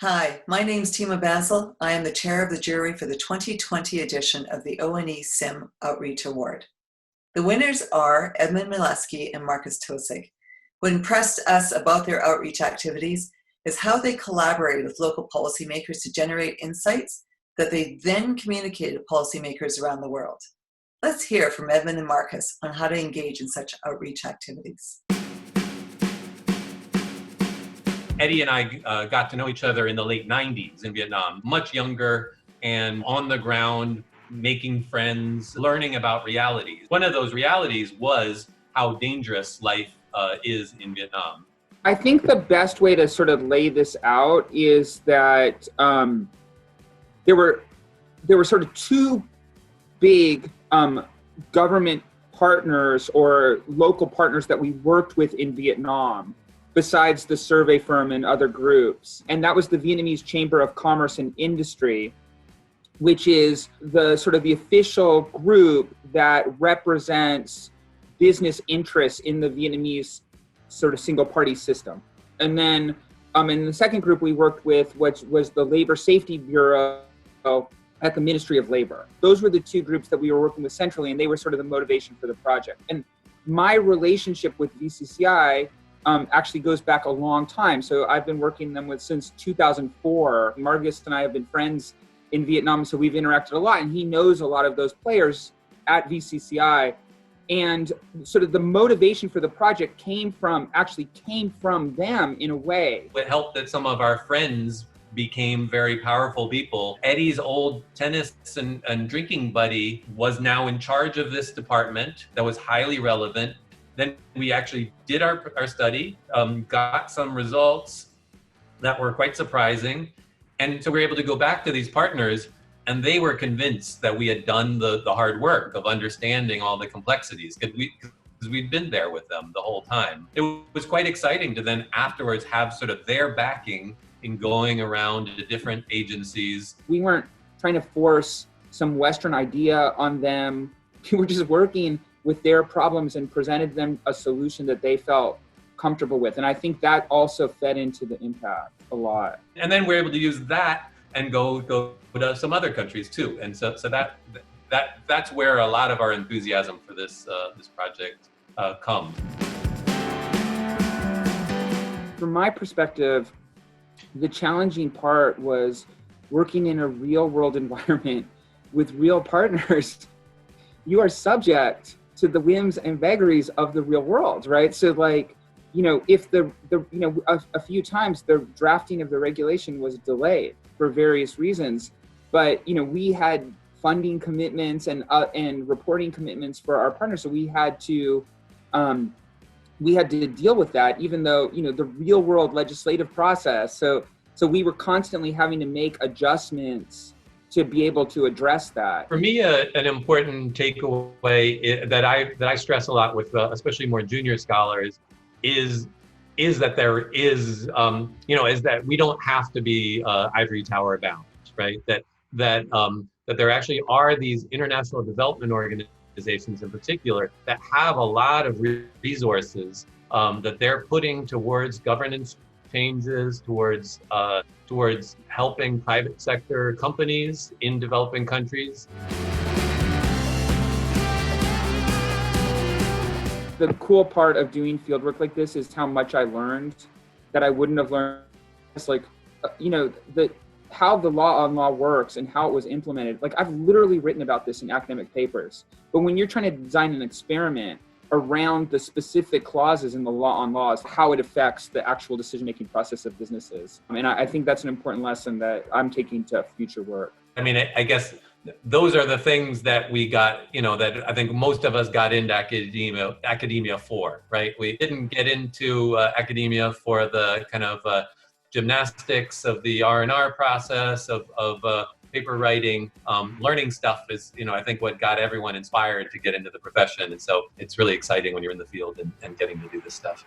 Hi, my name is Tima Basil. I am the chair of the jury for the 2020 edition of the ONE SIM Outreach Award. The winners are Edmund Malesky and Markus Taussig. What impressed us about their outreach activities is how they collaborated with local policymakers to generate insights that they then communicated to policymakers around the world. Let's hear from Edmund and Markus on how to engage in such outreach activities. Eddie and I got to know each other in the late 90s in Vietnam, much younger and on the ground, making friends, learning about realities. One of those realities was how dangerous life is in Vietnam. I think the best way to sort of lay this out is that there were sort of two big government partners or local partners that we worked with in Vietnam, besides the survey firm and other groups. And that was the Vietnamese Chamber of Commerce and Industry, which is the sort of the official group that represents business interests in the Vietnamese sort of single party system. And then in the second group we worked with, which was the Labor Safety Bureau at the Ministry of Labor. Those were the two groups that we were working with centrally, and they were sort of the motivation for the project. And my relationship with VCCI actually goes back a long time. So I've been working them with since 2004. Markus and I have been friends in Vietnam, so we've interacted a lot, and he knows a lot of those players at VCCI. And sort of the motivation for the project came from them in a way. It helped that some of our friends became very powerful people. Eddie's old tennis and drinking buddy was now in charge of this department that was highly relevant. Then we actually did our study, got some results that were quite surprising. And so we were able to go back to these partners, and they were convinced that we had done the hard work of understanding all the complexities because we'd been there with them the whole time. It was quite exciting to then afterwards have sort of their backing in going around to different agencies. We weren't trying to force some Western idea on them. We were just working with their problems and presented them a solution that they felt comfortable with. And I think that also fed into the impact a lot. And then we're able to use that and go to some other countries too. And so that's where a lot of our enthusiasm for this project comes. From my perspective, the challenging part was working in a real world environment with real partners. You are subject to the whims and vagaries of the real world, right? So like, if a few times the drafting of the regulation was delayed for various reasons, but we had funding commitments and reporting commitments for our partners, so we had to deal with that, even though the real world legislative process. So we were constantly having to make adjustments to be able to address that. For me, an important takeaway that I stress a lot with especially more junior scholars is that there is is that we don't have to be ivory tower bound, right? That there actually are these international development organizations in particular that have a lot of resources that they're putting towards governance changes, towards helping private sector companies in developing countries. The cool part of doing fieldwork like this is how much I learned that I wouldn't have learned. It's like, how the law on law works and how it was implemented. Like I've literally written about this in academic papers, but when you're trying to design an experiment around the specific clauses in the law on laws, how it affects the actual decision-making process of businesses. And I think that's an important lesson that I'm taking to future work. I mean, I guess those are the things that we got, that I think most of us got into academia for, right? We didn't get into academia for the kind of gymnastics of the R&R process, of paper writing. Learning stuff is, I think what got everyone inspired to get into the profession. And so it's really exciting when you're in the field and getting to do this stuff.